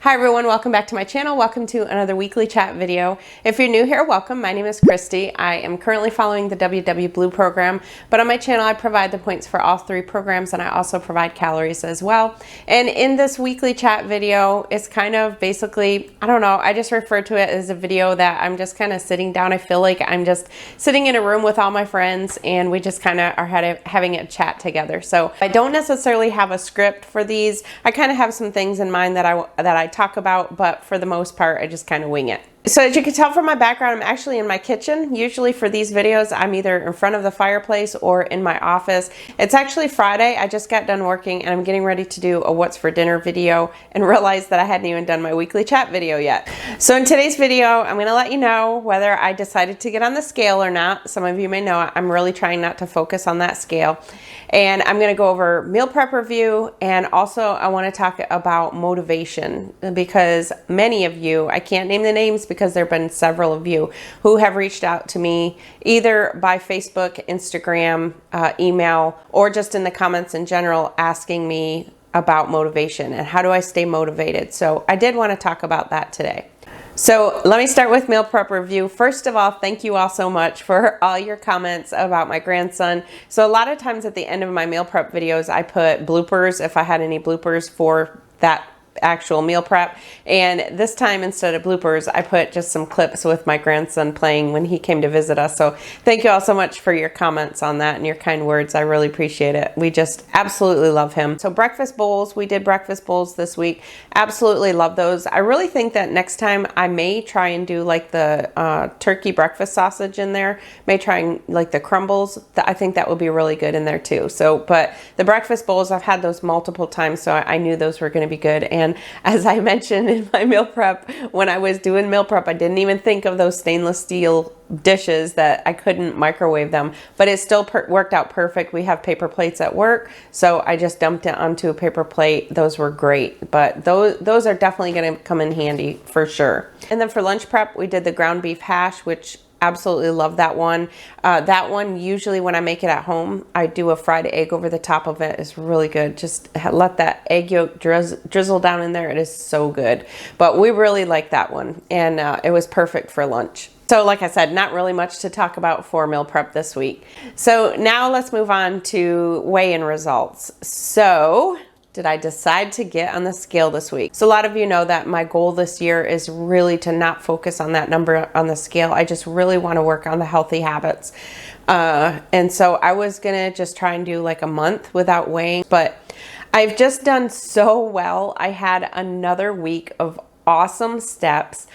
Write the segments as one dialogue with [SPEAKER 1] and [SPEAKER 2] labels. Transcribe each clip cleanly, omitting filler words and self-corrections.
[SPEAKER 1] Hi everyone, welcome back to my channel. Welcome to another weekly chat video. If you're new here, welcome. My name is Kristi. I am currently following the WW Blue program, but on my channel I provide the points for all three programs and I also provide calories as well. And in this weekly chat video, it's kind of basically, I don't know, I just refer to it as a video that I'm just kind of sitting down. I feel like I'm just sitting in a room with all my friends and we just kind of are having a chat together. So I don't necessarily have a script for these. I kind of have some things in mind that I talk about, but for the most part I just kind of wing it. So as you can tell from my background, I'm actually in my kitchen. Usually for these videos I'm either in front of the fireplace or in my office. It's actually Friday. I just got done working and I'm getting ready to do a what's for dinner video and realized that I hadn't even done my weekly chat video yet. So in today's video I'm going to let you know whether I decided to get on the scale or not. Some of you may know I'm really trying not to focus on that scale. And I'm going to go over meal prep review, and also I want to talk about motivation, because many of you, I can't name the names because there have been several of you who have reached out to me either by Facebook, Instagram, email, or just in the comments in general asking me about motivation and how do I stay motivated. So I did want to talk about that today. So let me start with meal prep review. First of all, thank you all so much for all your comments about my grandson. So a lot of times at the end of my meal prep videos, I put bloopers if I had any bloopers for that actual meal prep, and this time instead of bloopers I put just some clips with my grandson playing when he came to visit us. So thank you all so much for your comments on that and your kind words. I really appreciate it. We just absolutely love him. So breakfast bowls, we did breakfast bowls this week. Absolutely love those. I really think that next time I may try and do like the turkey breakfast sausage in there. May try and like the crumbles. I think that would be really good in there too. So but the breakfast bowls, I've had those multiple times, so I knew those were going to be good. And as I mentioned in my meal prep, when I was doing meal prep, I didn't even think of those stainless steel dishes that I couldn't microwave them, but it still worked out perfect. We have paper plates at work, so I just dumped it onto a paper plate. Those were great, but those are definitely going to come in handy for sure. And then for lunch prep, we did the ground beef hash, which absolutely love that one. That one, usually when I make it at home, I do a fried egg over the top of it. It's really good. Just let that egg yolk drizzle down in there. It is so good. But we really like that one, and it was perfect for lunch. So like I said, not really much to talk about for meal prep this week. So now let's move on to weigh-in results. So did I decide to get on the scale this week? So a lot of you know that my goal this year is really to not focus on that number on the scale. I just really want to work on the healthy habits. And so I was gonna just try and do like a month without weighing, but I've just done so well. I had another week of awesome steps,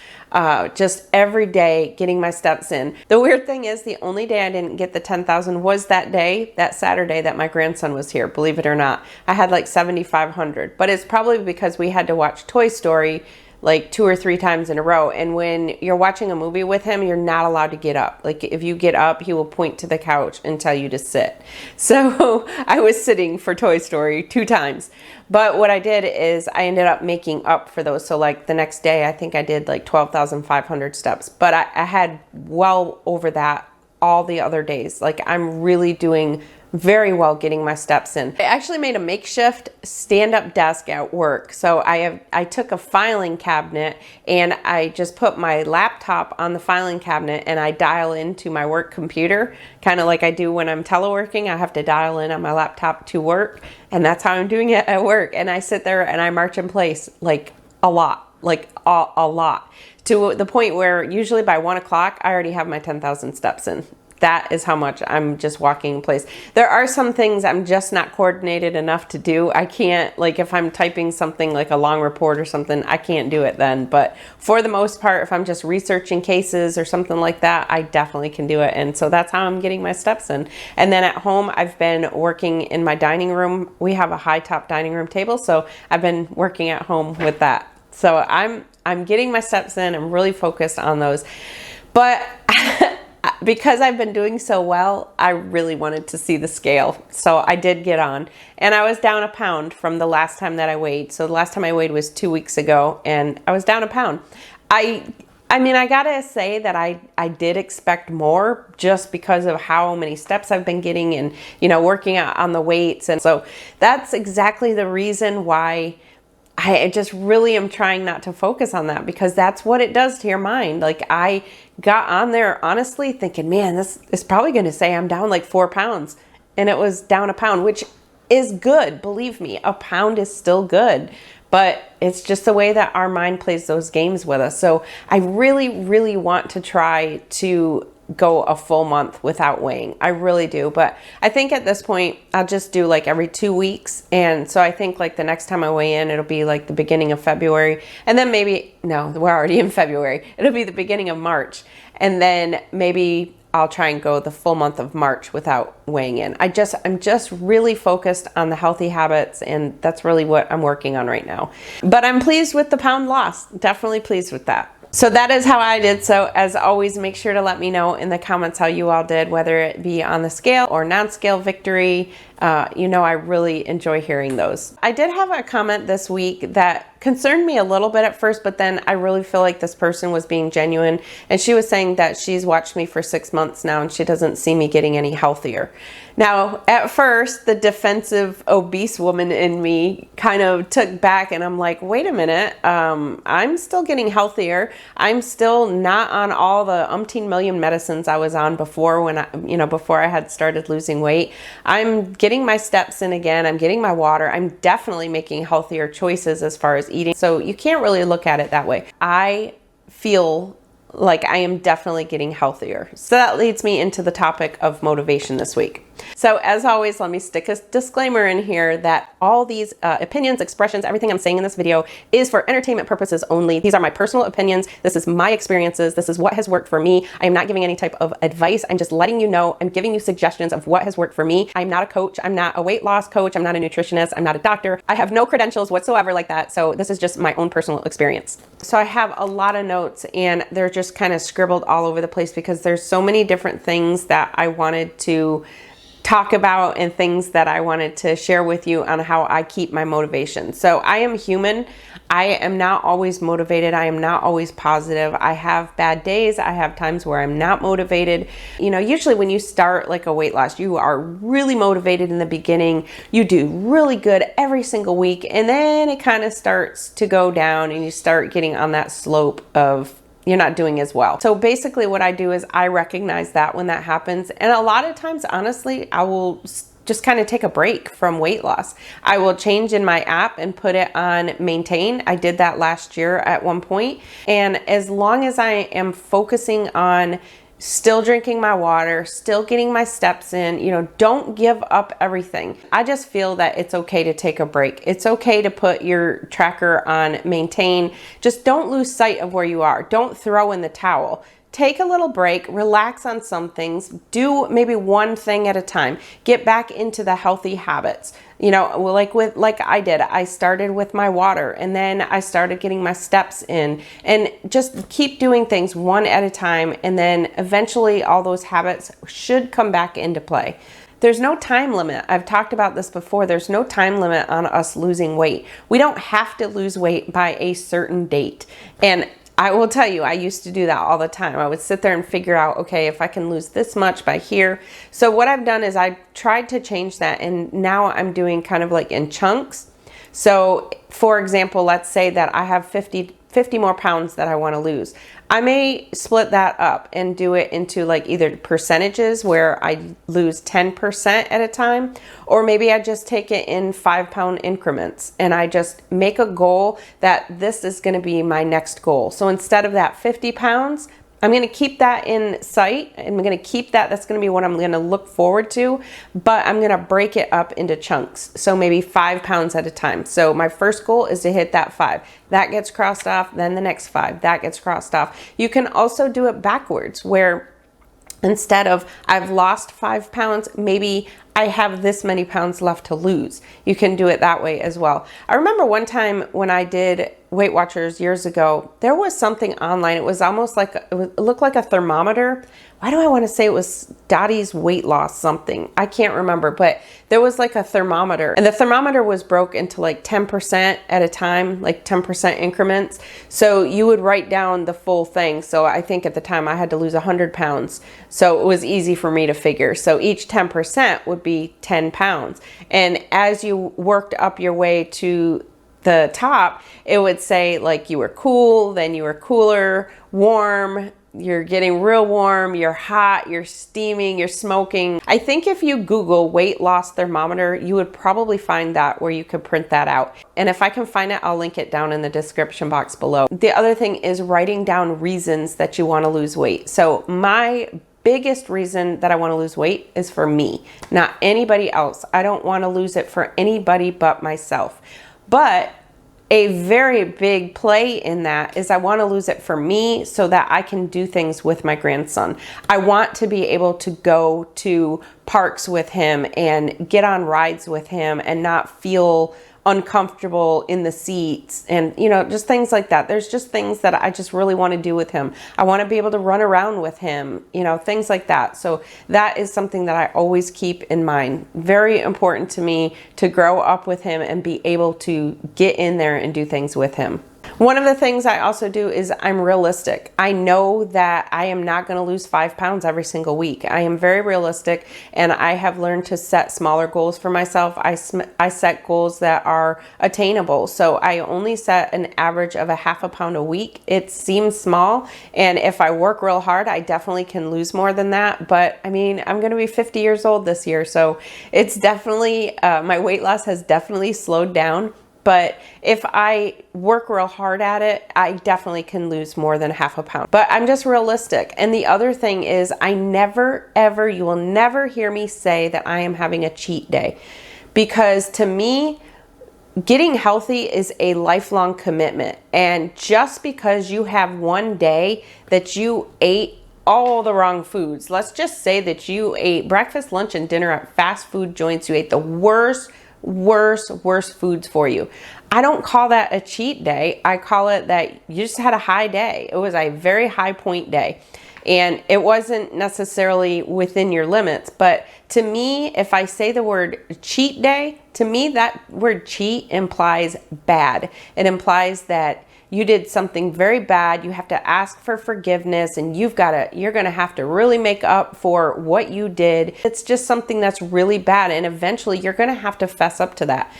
[SPEAKER 1] just every day getting my steps in. The weird thing is the only day I didn't get the 10,000 was that day, that Saturday that my grandson was here, believe it or not. I had like 7,500, but it's probably because we had to watch Toy Story like 2 or 3 times in a row. And when you're watching a movie with him, you're not allowed to get up. Like if you get up, he will point to the couch and tell you to sit. So I was sitting for Toy Story 2 times. But what I did is I ended up making up for those. So like the next day, I think I did like 12,500 steps, but I had well over that all the other days. Like I'm really doing very well getting my steps in. I actually made a makeshift stand-up desk at work. So I took a filing cabinet and I just put my laptop on the filing cabinet and I dial into my work computer, kind of like I do when I'm teleworking. I have to dial in on my laptop to work, and that's how I'm doing it at work. And I sit there and I march in place like a lot, like a lot, to the point where usually by 1 o'clock I already have my 10,000 steps in. That is how much I'm just walking in place. There are some things I'm just not coordinated enough to do. I can't, like if I'm typing something like a long report or something, I can't do it then. But for the most part, if I'm just researching cases or something like that, I definitely can do it. And so that's how I'm getting my steps in. And then at home, I've been working in my dining room. We have a high top dining room table, so I've been working at home with that. So I'm getting my steps in. I'm really focused on those. But because I've been doing so well, I really wanted to see the scale. So I did get on, and I was down a pound from the last time that I weighed. So the last time I weighed was 2 weeks ago, and I was down a pound. I mean, I gotta say that I did expect more just because of how many steps I've been getting and, you know, working out on the weights. And so that's exactly the reason why I just really am trying not to focus on that, because that's what it does to your mind. Like, I got on there honestly thinking, man, this is probably going to say I'm down like 4 pounds. And it was down a pound, which is good. Believe me, a pound is still good. But it's just the way that our mind plays those games with us. So I really, really want to try to go a full month without weighing. I really do. But I think at this point, I'll just do like every 2 weeks. And so I think like the next time I weigh in, it'll be like the beginning of February. And then maybe, no, we're already in February. It'll be the beginning of March. And then maybe I'll try and go the full month of March without weighing in. I'm just really focused on the healthy habits, and that's really what I'm working on right now. But I'm pleased with the pound loss. Definitely pleased with that. So that is how I did. So as always, make sure to let me know in the comments how you all did, whether it be on the scale or non-scale victory. I really enjoy hearing those. I did have a comment this week that concerned me a little bit at first, but then I really feel like this person was being genuine. And she was saying that she's watched me for 6 months now and she doesn't see me getting any healthier. Now, at first, the defensive obese woman in me kind of took back, and I'm like, wait a minute, I'm still getting healthier. I'm still not on all the umpteen million medicines I was on before before I had started losing weight. I'm getting my steps in again. I'm getting my water. I'm definitely making healthier choices as far as eating. So you can't really look at it that way. I feel like I am definitely getting healthier. So that leads me into the topic of motivation this week. So as always, let me stick a disclaimer in here that all these opinions, expressions, everything I'm saying in this video is for entertainment purposes only. These are my personal opinions. This is my experiences. This is what has worked for me. I am not giving any type of advice. I'm just letting you know. I'm giving you suggestions of what has worked for me. I'm not a coach. I'm not a weight loss coach. I'm not a nutritionist. I'm not a doctor. I have no credentials whatsoever like that. So this is just my own personal experience. So I have a lot of notes, and they're just kind of scribbled all over the place because there's so many different things that I wanted to talk about and things that I wanted to share with you on how I keep my motivation. So I am human. I am not always motivated. I am not always positive. I have bad days. I have times where I'm not motivated. Usually when you start like a weight loss, you are really motivated in the beginning. You do really good every single week, and then it kind of starts to go down and you start getting on that slope of you're not doing as well. So basically what I do is I recognize that when that happens. And a lot of times, honestly, I will just kind of take a break from weight loss. I will change in my app and put it on maintain. I did that last year at one point. And as long as I am focusing on still drinking my water, still getting my steps in, don't give up everything. I just feel that it's okay to take a break. It's okay to put your tracker on maintain. Just don't lose sight of where you are. Don't throw in the towel. Take a little break, relax on some things, do maybe one thing at a time, get back into the healthy habits. Like I did, I started with my water, and then I started getting my steps in, and just keep doing things one at a time. And then eventually all those habits should come back into play. There's no time limit. I've talked about this before. There's no time limit on us losing weight. We don't have to lose weight by a certain date. And I will tell you, I used to do that all the time. I would sit there and figure out, okay, if I can lose this much by here. So what I've done is I tried to change that, and now I'm doing kind of like in chunks. So for example, let's say that I have 50 more pounds that I want to lose. I may split that up and do it into like either percentages where I lose 10% at a time, or maybe I just take it in 5-pound increments and I just make a goal that this is going to be my next goal. So instead of that 50 pounds, I'm going to keep that in sight, and I'm going to keep that. That's going to be what I'm going to look forward to, but I'm going to break it up into chunks. So maybe 5 pounds at a time. So my first goal is to hit that 5. That gets crossed off, then the next 5. That gets crossed off. You can also do it backwards, where instead of I've lost 5 pounds, maybe I have this many pounds left to lose. You can do it that way as well. I remember one time when I did Weight Watchers years ago, there was something online. It was almost like, it looked like a thermometer. Why do I want to say it was Dottie's weight loss something? I can't remember, but there was like a thermometer, and the thermometer was broke into like 10% at a time, like 10% increments. So you would write down the full thing. So I think at the time I had to lose 100 pounds. So it was easy for me to figure. So each 10% would be 10 pounds. And as you worked up your way to the top, it would say like you were cool, then you were cooler, warm, you're getting real warm, you're hot, you're steaming, you're smoking. I think if you Google weight loss thermometer, you would probably find that where you could print that out. And if I can find it, I'll link it down in the description box below. The other thing is writing down reasons that you want to lose weight. So my biggest reason that I want to lose weight is for me, not anybody else. I don't want to lose it for anybody but myself. But a very big play in that is I want to lose it for me so that I can do things with my grandson. I want to be able to go to parks with him and get on rides with him and not feel uncomfortable in the seats and, you know, just things like that. There's just things that I just really want to do with him. I want to be able to run around with him, you know, things like that. So that is something that I always keep in mind. Very important to me to grow up with him and be able to get in there and do things with him. One of the things I also do is I'm realistic. I know that I am not going to lose 5 pounds every single week. I am very realistic, and I have learned to set smaller goals for myself. I set goals that are attainable. So I only set an average of a half a pound a week. It seems small, and if I work real hard, I definitely can lose more than that. But I mean, I'm going to be 50 years old this year, so it's definitely, my weight loss has definitely slowed down. But if I work real hard at it, I definitely can lose more than half a pound. But I'm just realistic. And the other thing is I never, ever, you will never hear me say that I am having a cheat day. Because to me, getting healthy is a lifelong commitment. And just because you have one day that you ate all the wrong foods, let's just say that you ate breakfast, lunch, and dinner at fast food joints, you ate the worst foods for you. I don't call that a cheat day. I call it that you just had a high day. It was a very high point day. And it wasn't necessarily within your limits. But to me, if I say the word cheat day, to me that word cheat implies bad. It implies that you did something very bad. You have to ask for forgiveness, and you're gonna have to really make up for what you did. It's just something that's really bad, and eventually you're gonna have to fess up to that.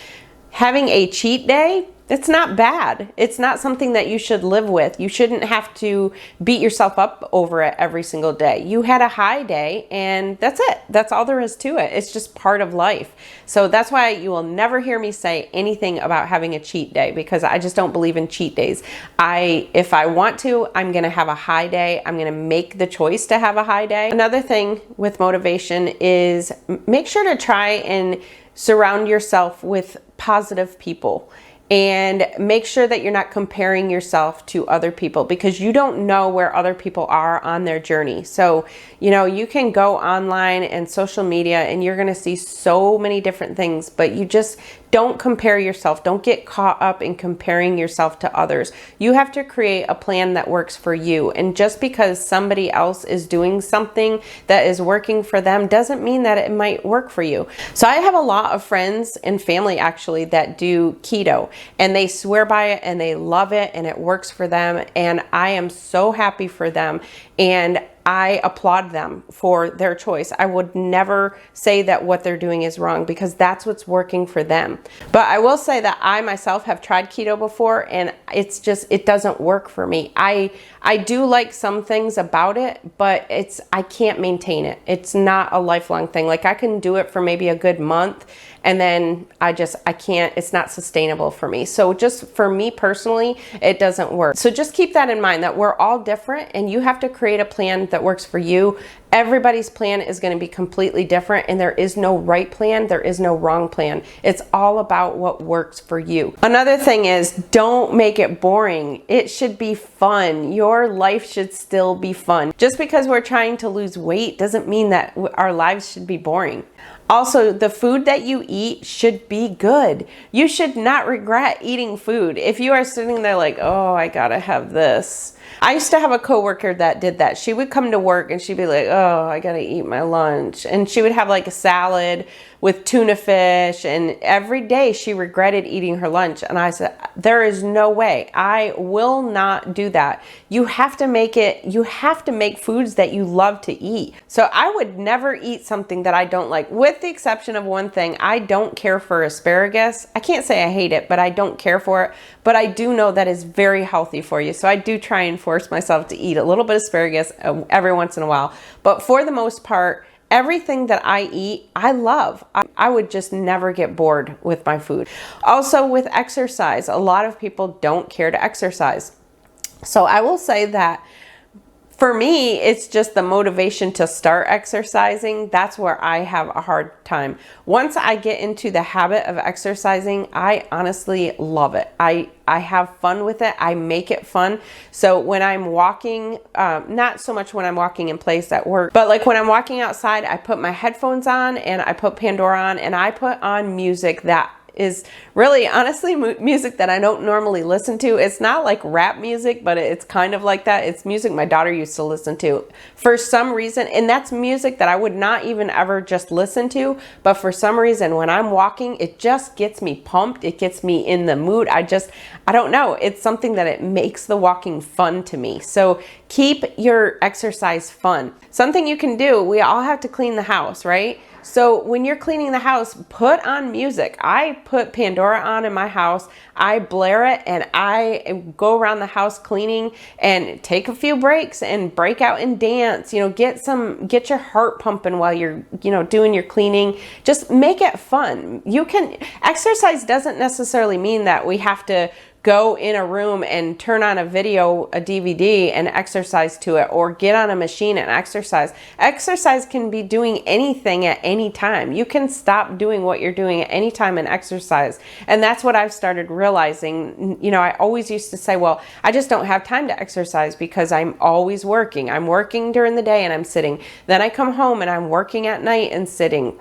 [SPEAKER 1] Having a cheat day, it's not bad. It's not something that you should live with. You shouldn't have to beat yourself up over it every single day. You had a high day, and that's it. That's all there is to it. It's just part of life. So that's why you will never hear me say anything about having a cheat day, because I just don't believe in cheat days. If I want to, I'm gonna have a high day. I'm gonna make the choice to have a high day. Another thing with motivation is make sure to try and surround yourself with positive people. And make sure that you're not comparing yourself to other people, because you don't know where other people are on their journey. So, you know, you can go online and social media and you're going to see so many different things, but you just don't compare yourself. Don't get caught up in comparing yourself to others. You have to create a plan that works for you. And just because somebody else is doing something that is working for them doesn't mean that it might work for you. So I have a lot of friends and family actually that do keto, and they swear by it and they love it and it works for them. And I am so happy for them. And I applaud them for their choice. I would never say that what they're doing is wrong, because that's what's working for them. But I will say that I myself have tried keto before, and it doesn't work for me. I do like some things about it, but I can't maintain it. It's not a lifelong thing. Like I can do it for maybe a good month, and then I can't, it's not sustainable for me. So just for me personally, it doesn't work. So just keep that in mind, that we're all different, and you have to create a plan that works for you. Everybody's plan is going to be completely different, and there is no right plan. There is no wrong plan. It's all about what works for you. Another thing is, don't make it boring. It should be fun. Your life should still be fun. Just because we're trying to lose weight doesn't mean that our lives should be boring. Also, the food that you eat should be good. You should not regret eating food. If you are sitting there like, oh, I gotta have this. I used to have a coworker that did that. She would come to work and she'd be like, oh, I gotta eat my lunch. And she would have like a salad, with tuna fish, and every day she regretted eating her lunch. And I said, there is no way. I will not do that. You have to make foods that you love to eat. So I would never eat something that I don't like, with the exception of one thing. I don't care for asparagus. I can't say I hate it, but I don't care for it. But I do know that is very healthy for you. So I do try and force myself to eat a little bit of asparagus every once in a while. But for the most part, everything that I eat, I love. I would just never get bored with my food. Also with exercise, a lot of people don't care to exercise. So I will say that for me, it's just the motivation to start exercising. That's where I have a hard time. Once I get into the habit of exercising, I honestly love it. I have fun with it. I make it fun. So when I'm walking, not so much when I'm walking in place at work, but like when I'm walking outside, I put my headphones on and I put Pandora on and I put on music that is really honestly music that I don't normally listen to. It's not like rap music, but it's kind of like that. It's music my daughter used to listen to for some reason. And that's music that I would not even ever just listen to. But for some reason, when I'm walking, it just gets me pumped. It gets me in the mood. I don't know. It's something that it makes the walking fun to me. So keep your exercise fun. Something you can do, we all have to clean the house, right? So when you're cleaning the house, put on music. I put Pandora on in my house. I blare it and I go around the house cleaning and take a few breaks and break out and dance. Get your heart pumping while you're, doing your cleaning. Just make it fun. Exercise doesn't necessarily mean that we have to go in a room and turn on a DVD and exercise to it, or get on a machine and exercise. Exercise can be doing anything at any time. You can stop doing what you're doing at any time and exercise. And that's what I've started realizing. I always used to say, well, I just don't have time to exercise because I'm always working. I'm working during the day and I'm sitting. Then I come home and I'm working at night and sitting.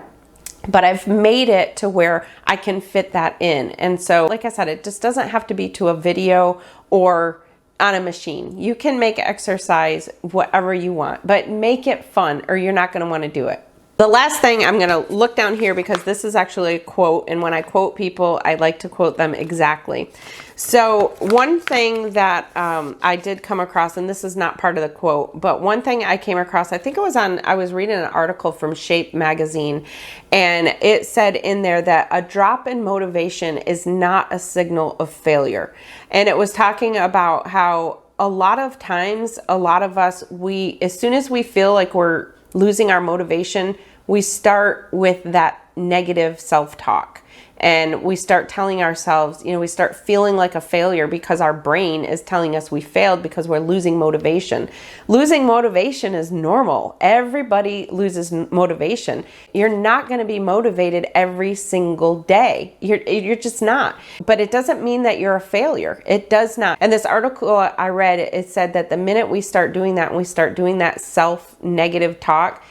[SPEAKER 1] But I've made it to where I can fit that in. And so, like I said, it just doesn't have to be to a video or on a machine. You can make exercise whatever you want, but make it fun or you're not going to want to do it. The last thing, I'm going to look down here because this is actually a quote. And when I quote people, I like to quote them exactly. So one thing that I did come across, and this is not part of the quote, but one thing I came across, I was reading an article from Shape magazine, and it said in there that a drop in motivation is not a signal of failure. And it was talking about how a lot of times, a lot of us, as soon as we feel like we're losing our motivation, we start with that negative self-talk. And we start telling ourselves, we start feeling like a failure because our brain is telling us we failed because we're losing motivation. Losing motivation is normal. Everybody loses motivation. You're not going to be motivated every single day. You're just not. But it doesn't mean that you're a failure. It does not. And this article I read, it said that the minute we start doing that and we start doing that self-negative talk,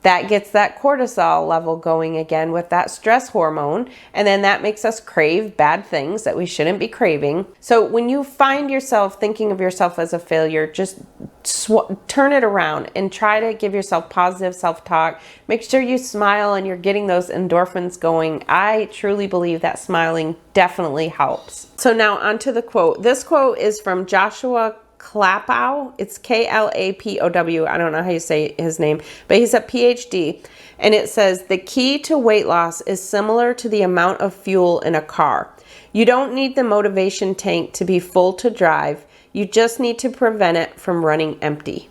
[SPEAKER 1] that gets that cortisol level going again with that stress hormone. And then that makes us crave bad things that we shouldn't be craving. So when you find yourself thinking of yourself as a failure, just turn it around and try to give yourself positive self-talk. Make sure you smile and you're getting those endorphins going. I truly believe that smiling definitely helps. So now onto the quote. This quote is from Joshua Klapow. It's Klapow. I don't know how you say his name, but he's a PhD. And it says, the key to weight loss is similar to the amount of fuel in a car. You don't need the motivation tank to be full to drive. You just need to prevent it from running empty.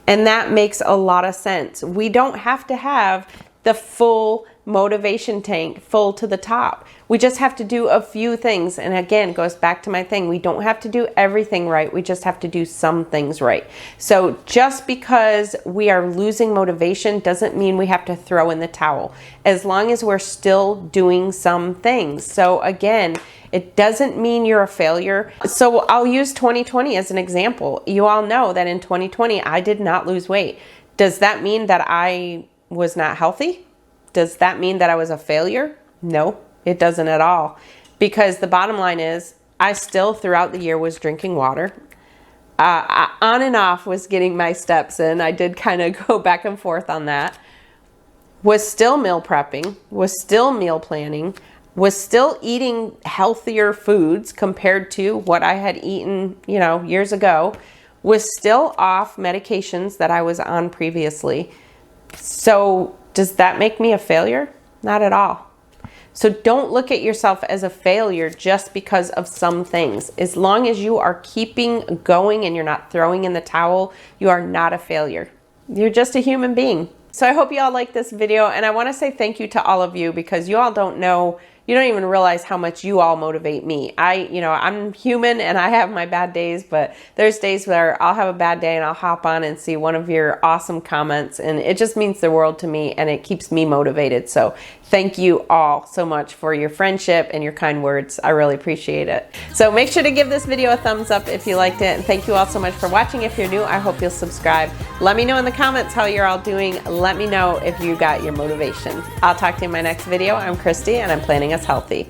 [SPEAKER 1] And that makes a lot of sense. We don't have to have the full motivation tank full to the top. We just have to do a few things. And again, it goes back to my thing. We don't have to do everything right. We just have to do some things right. So just because we are losing motivation doesn't mean we have to throw in the towel, as long as we're still doing some things. So again, it doesn't mean you're a failure. So I'll use 2020 as an example. You all know that in 2020, I did not lose weight. Does that mean that I was not healthy? Does that mean that I was a failure? No, it doesn't at all. Because the bottom line is, I still throughout the year was drinking water. On and off was getting my steps in. I did kind of go back and forth on that. was still meal prepping, was still meal planning, was still eating healthier foods compared to what I had eaten, you know, years ago, was still off medications that I was on previously. So does that make me a failure? Not at all. So don't look at yourself as a failure just because of some things. As long as you are keeping going and you're not throwing in the towel, you are not a failure. You're just a human being. So I hope you all like this video, and I want to say thank you to all of you, because you all don't know, you don't even realize how much you all motivate me. I'm human and I have my bad days, but there's days where I'll have a bad day and I'll hop on and see one of your awesome comments, and it just means the world to me and it keeps me motivated. So thank you all so much for your friendship and your kind words. I really appreciate it. So make sure to give this video a thumbs up if you liked it, and thank you all so much for watching. If you're new, I hope you'll subscribe. Let me know in the comments how you're all doing. Let me know if you got your motivation. I'll talk to you in my next video. I'm Kristi, and I'm Planning Us Healthy.